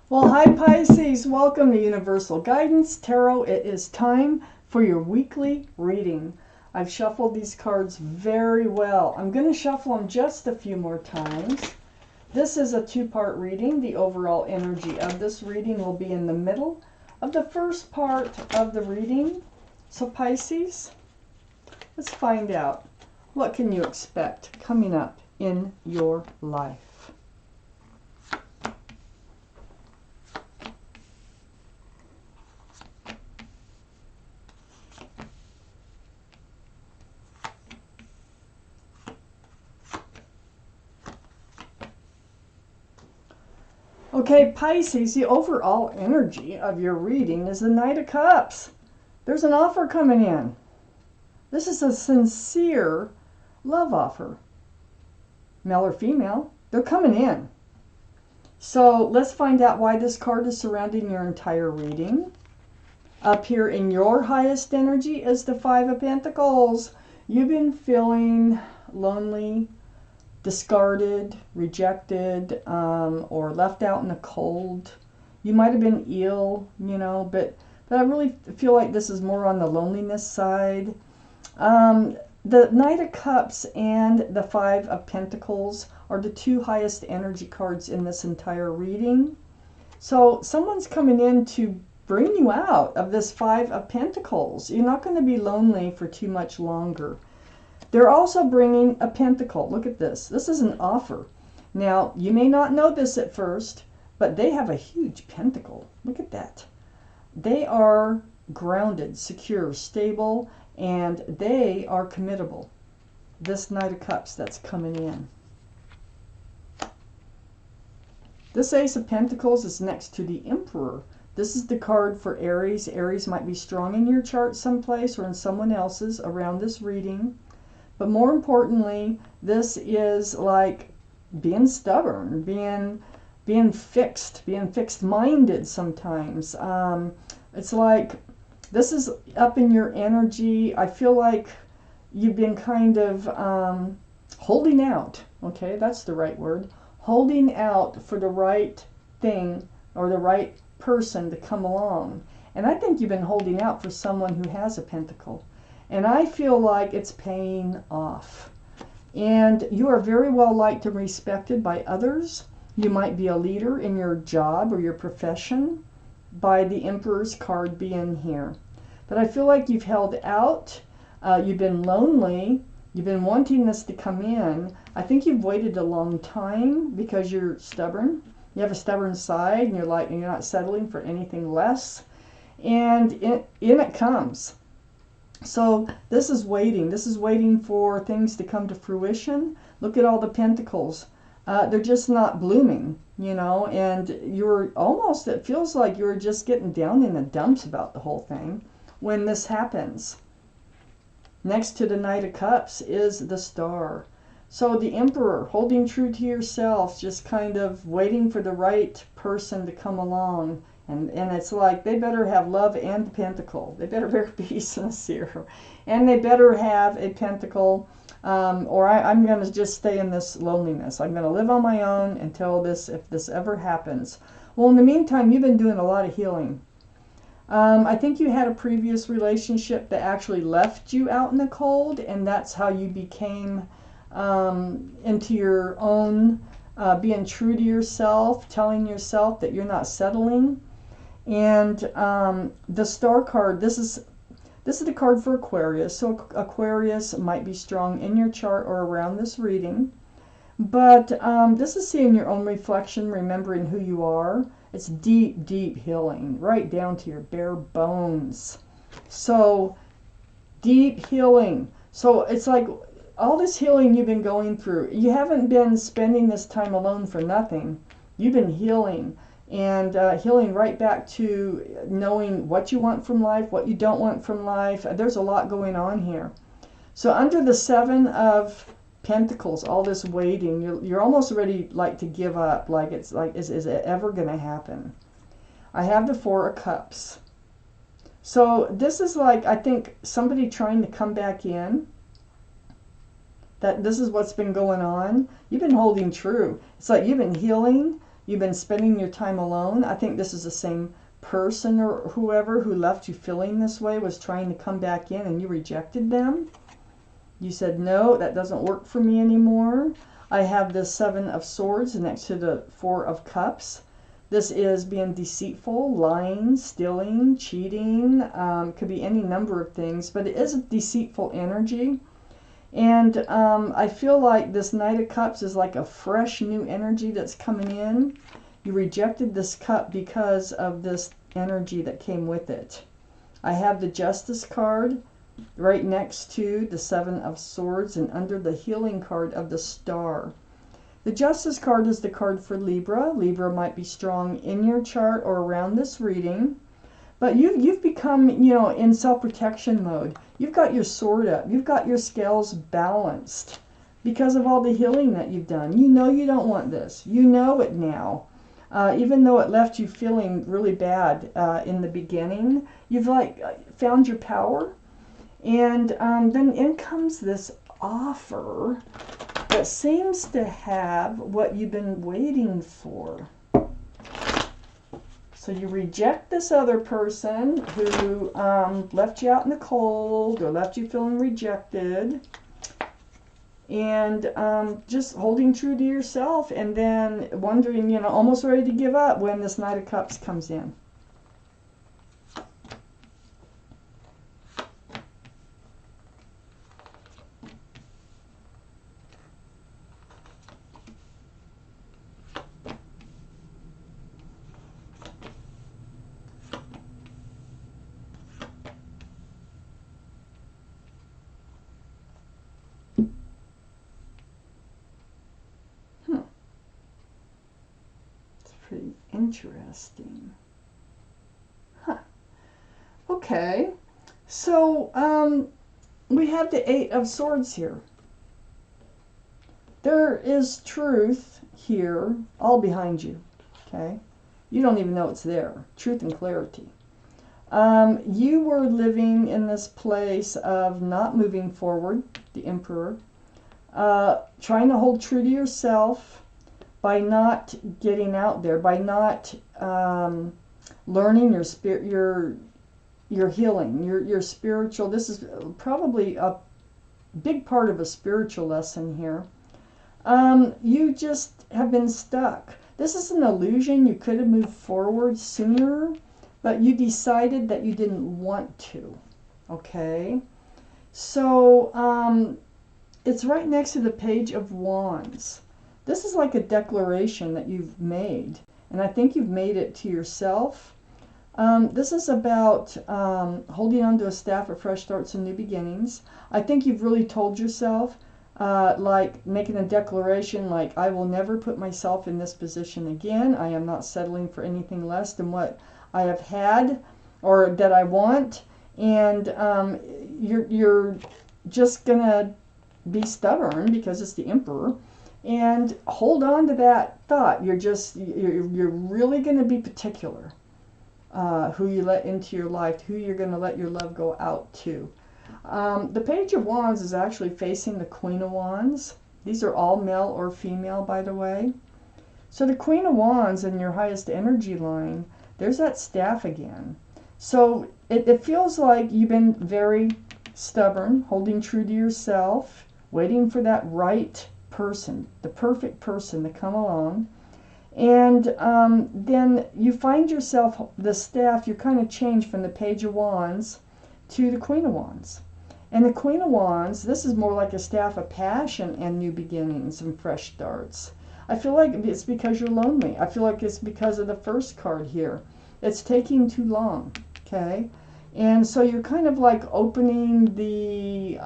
Well, hi Pisces, welcome to Universal Guidance Tarot. It is time for your weekly reading. I've shuffled these cards very well. I'm going to shuffle them just a few more times. This is a two-part reading. The overall energy of this reading will be in the middle of the first part of the reading. So Pisces, let's find out, what can you expect coming up in your life? Okay, Pisces, the overall energy of your reading is the Knight of Cups. There's an offer coming in. This is a sincere love offer. Male or female, they're coming in. So let's find out why this card is surrounding your entire reading. Up here in your highest energy is the Five of Pentacles. You've been feeling lonely, discarded, rejected, or left out in the cold. You might have been ill, but I really feel like this is more on the loneliness side. The Knight of Cups and the Five of Pentacles are the two highest energy cards in this entire reading. So someone's coming in to bring you out of this Five of Pentacles. You're not going to be lonely for too much longer. They're also bringing a pentacle. Look at this. This is an offer. Now, you may not know this at first, but they have a huge pentacle. Look at that. They are grounded, secure, stable, and they are committable. This Knight of Cups that's coming in. This Ace of Pentacles is next to the Emperor. This is the card for Aries. Aries might be strong in your chart someplace or in someone else's around this reading. But more importantly, this is like being stubborn, being fixed-minded sometimes. It's like this is up in your energy. I feel like you've been kind of holding out. Okay, that's the right word. Holding out for the right thing or the right person to come along. And I think you've been holding out for someone who has a pentacle. And I feel like it's paying off. And you are very well liked and respected by others. You might be a leader in your job or your profession by the Emperor's card being here. But I feel like you've held out. You've been lonely. You've been wanting this to come in. I think you've waited a long time because you're stubborn. You have a stubborn side and you're not settling for anything less. And in it comes. So this is waiting. This is waiting for things to come to fruition. Look at all the pentacles. They're just not blooming, and you're almost, it feels like you're just getting down in the dumps about the whole thing when this happens. Next to the Knight of Cups is the Star. So the Emperor, holding true to yourself, just kind of waiting for the right person to come along. And it's like they better have love and the pentacle. They better be sincere. And they better have a pentacle, or I'm going to just stay in this loneliness. I'm going to live on my own until if this ever happens. Well, in the meantime, you've been doing a lot of healing. I think you had a previous relationship that actually left you out in the cold, and that's how you became into your own, being true to yourself, telling yourself that you're not settling. And the Star card, this is the card for Aquarius. So Aquarius might be strong in your chart or around this reading. But this is seeing your own reflection, remembering who you are. It's deep, deep healing, right down to your bare bones. So deep healing. So it's like all this healing you've been going through. You haven't been spending this time alone for nothing. You've been healing. And healing right back to knowing what you want from life, what you don't want from life. There's a lot going on here. So under the Seven of Pentacles, all this waiting, you're almost ready to give up. Is it ever going to happen? I have the Four of Cups. So this is I think somebody trying to come back in. That this is what's been going on. You've been holding true. It's like you've been healing. You've been spending your time alone. I think this is the same person or whoever who left you feeling this way was trying to come back in and you rejected them. You said, no, that doesn't work for me anymore. I have the 7 of Swords next to the 4 of Cups. This is being deceitful, lying, stealing, cheating. Could be any number of things, but it is a deceitful energy. And I feel like this Knight of Cups is like a fresh new energy that's coming in. You rejected this cup because of this energy that came with it. I have the Justice card right next to the 7 of Swords and under the healing card of the Star. The Justice card is the card for Libra. Libra might be strong in your chart or around this reading. But you've become, you know, in self-protection mode. You've got your sword up. You've got your scales balanced because of all the healing that you've done. You know you don't want this. You know it now. Even though it left you feeling really bad in the beginning, you've like found your power. And then in comes this offer that seems to have what you've been waiting for. So you reject this other person who left you out in the cold or left you feeling rejected, and just holding true to yourself, and then wondering, you know, almost ready to give up when this Knight of Cups comes in. Pretty interesting. Huh. Okay. So we have the 8 of Swords here. There is truth here all behind you. Okay. You don't even know it's there. Truth and clarity. You were living in this place of not moving forward, the Emperor, trying to hold true to yourself, by not getting out there, by not learning your spirit, your healing, your spiritual. This is probably a big part of a spiritual lesson here. You just have been stuck. This is an illusion. You could have moved forward sooner, but you decided that you didn't want to. Okay, so it's right next to the Page of Wands. This is like a declaration that you've made, and I think you've made it to yourself. This is about holding on to a staff of fresh starts and new beginnings. I think you've really told yourself, like making a declaration like, I will never put myself in this position again. I am not settling for anything less than what I have had or that I want. And you're just going to be stubborn because it's the Emperor. And hold on to that thought. You're really going to be particular who you let into your life, who you're going to let your love go out to. The Page of Wands is actually facing the Queen of Wands. These are all male or female, by the way. So the Queen of Wands in your highest energy line, there's that staff again. So it feels like you've been very stubborn, holding true to yourself, waiting for that right person, the perfect person to come along. And then you find yourself, the staff, you're kind of changed from the Page of Wands to the Queen of Wands. And the Queen of Wands, this is more like a staff of passion and new beginnings and fresh starts. I feel like it's because you're lonely. I feel like it's because of the first card here. It's taking too long, okay? And so you're kind of like opening the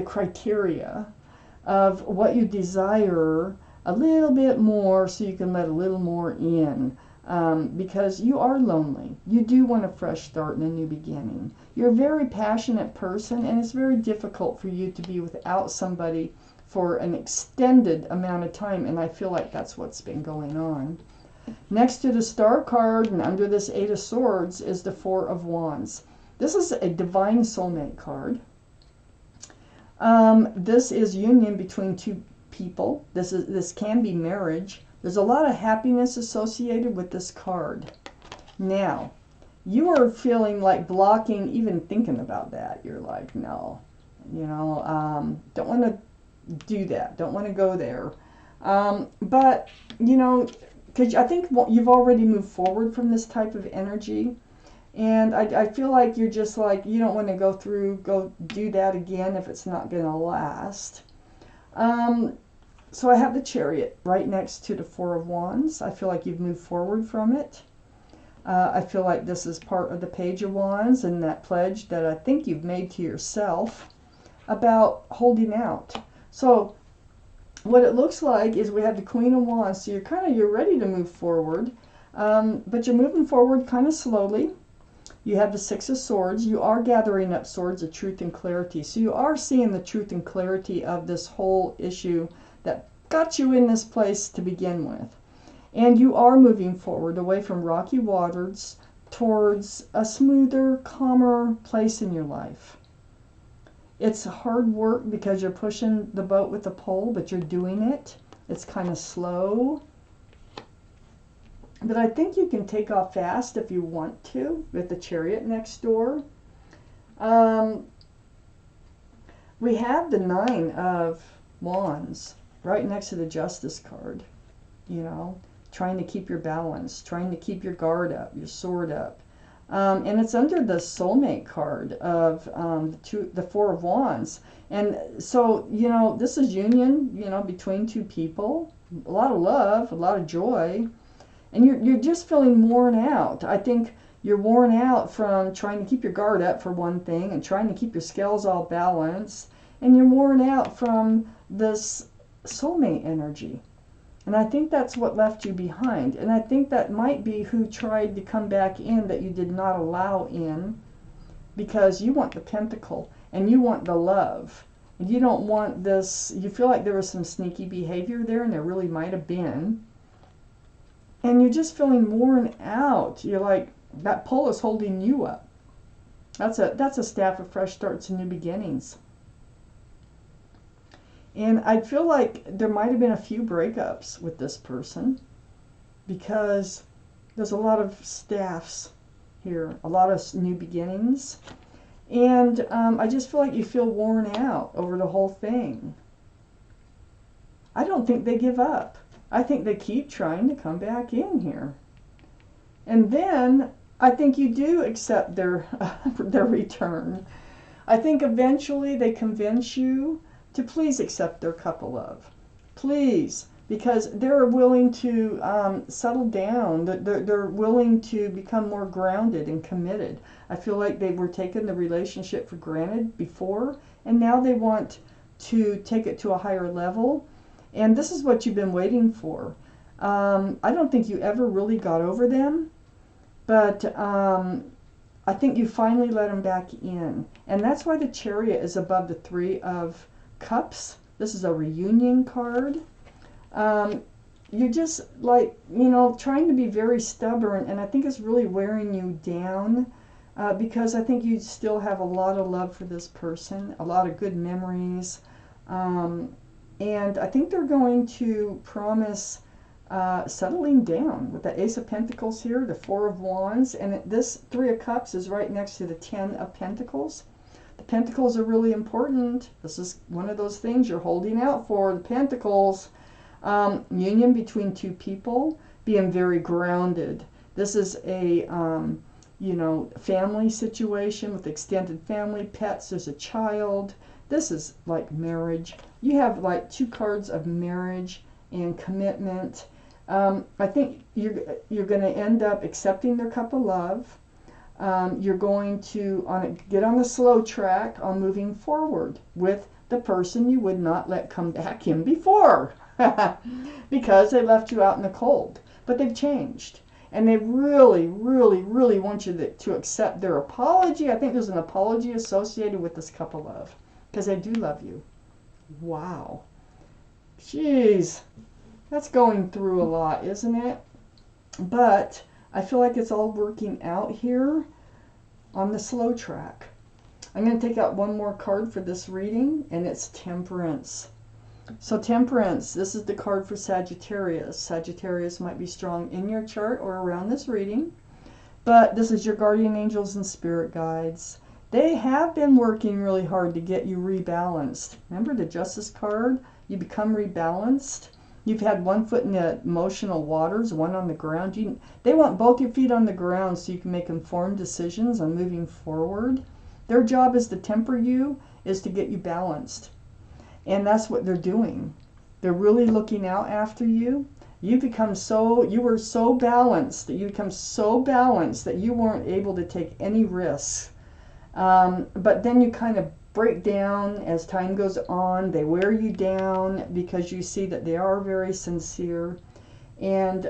criteria of what you desire a little bit more so you can let a little more in, because you are lonely. You do want a fresh start and a new beginning. You're a very passionate person, and it's very difficult for you to be without somebody for an extended amount of time, and I feel like that's what's been going on. Next to the Star card and under this 8 of Swords is the 4 of Wands. This is a divine soulmate card. This is union between two people. This can be marriage. There's a lot of happiness associated with this card. Now, you are feeling like blocking even thinking about that. You're like, no, don't want to do that. Don't want to go there. But, because I think you've already moved forward from this type of energy. And I feel like you're just like, you don't want to go do that again if it's not going to last. So I have the Chariot right next to the Four of Wands. I feel like you've moved forward from it. I feel like this is part of the Page of Wands and that pledge that I think you've made to yourself about holding out. So what it looks like is we have the Queen of Wands. So you're ready to move forward, but you're moving forward kind of slowly. You have the Six of Swords. You are gathering up swords of truth and clarity. So you are seeing the truth and clarity of this whole issue that got you in this place to begin with. And you are moving forward away from rocky waters towards a smoother, calmer place in your life. It's hard work because you're pushing the boat with the pole, but you're doing it. It's kind of slow. But I think you can take off fast if you want to with the Chariot next door. We have the Nine of Wands right next to the Justice card. Trying to keep your balance, trying to keep your guard up, your sword up. And it's under the Soulmate card of the Four of Wands. And so, this is union, between two people. A lot of love, a lot of joy. And you're just feeling worn out. I think you're worn out from trying to keep your guard up for one thing and trying to keep your scales all balanced. And you're worn out from this soulmate energy. And I think that's what left you behind. And I think that might be who tried to come back in that you did not allow in, because you want the Pentacle and you want the love. And you don't want this. You feel like there was some sneaky behavior there, and there really might have been. And you're just feeling worn out. You're like, that pole is holding you up. That's a staff of fresh starts and new beginnings. And I feel like there might have been a few breakups with this person, because there's a lot of staffs here, a lot of new beginnings. And I just feel like you feel worn out over the whole thing. I don't think they give up. I think they keep trying to come back in here. And then I think you do accept their return. I think eventually they convince you to please accept their cup of love. Please, because they're willing to settle down. They're willing to become more grounded and committed. I feel like they were taking the relationship for granted before, and now they want to take it to a higher level. And this is what you've been waiting for. I don't think you ever really got over them, but I think you finally let them back in. And that's why the Chariot is above the Three of Cups. This is a reunion card. You're just like, trying to be very stubborn, and I think it's really wearing you down, because I think you still have a lot of love for this person, a lot of good memories. And I think they're going to promise settling down with the Ace of Pentacles here, the Four of Wands, and this Three of Cups is right next to the Ten of Pentacles. The Pentacles are really important. This is one of those things you're holding out for, the Pentacles. Union between two people, being very grounded. This is a, family situation with extended family, pets, there's a child. This is like marriage. You have like two cards of marriage and commitment. I think you're going to end up accepting their cup of love. You're going to get on the slow track on moving forward with the person you would not let come back in before, because they left you out in the cold. But they've changed. And they really, really, really want you to accept their apology. I think there's an apology associated with this cup of love, because they do love you. Wow. Jeez. That's going through a lot, isn't it? But I feel like it's all working out here on the slow track. I'm going to take out one more card for this reading, and it's Temperance. So Temperance, this is the card for Sagittarius. Sagittarius might be strong in your chart or around this reading. But this is your guardian angels and spirit guides. They have been working really hard to get you rebalanced. Remember the Justice card? You become rebalanced. You've had one foot in the emotional waters, one on the ground. They want both your feet on the ground so you can make informed decisions on moving forward. Their job is to temper you, is to get you balanced. And that's what they're doing. They're really looking out after you. You were so balanced that you become so balanced that you weren't able to take any risks. But then you kind of break down as time goes on. They wear you down because you see that they are very sincere. And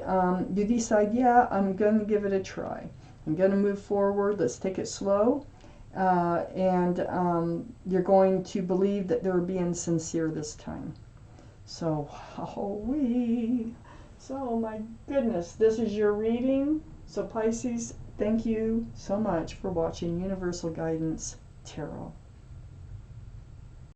you decide, yeah, I'm going to give it a try. I'm going to move forward. Let's take it slow. And you're going to believe that they're being sincere this time. So, so my goodness, this is your reading. So Pisces, thank you so much for watching Universal Guidance Tarot.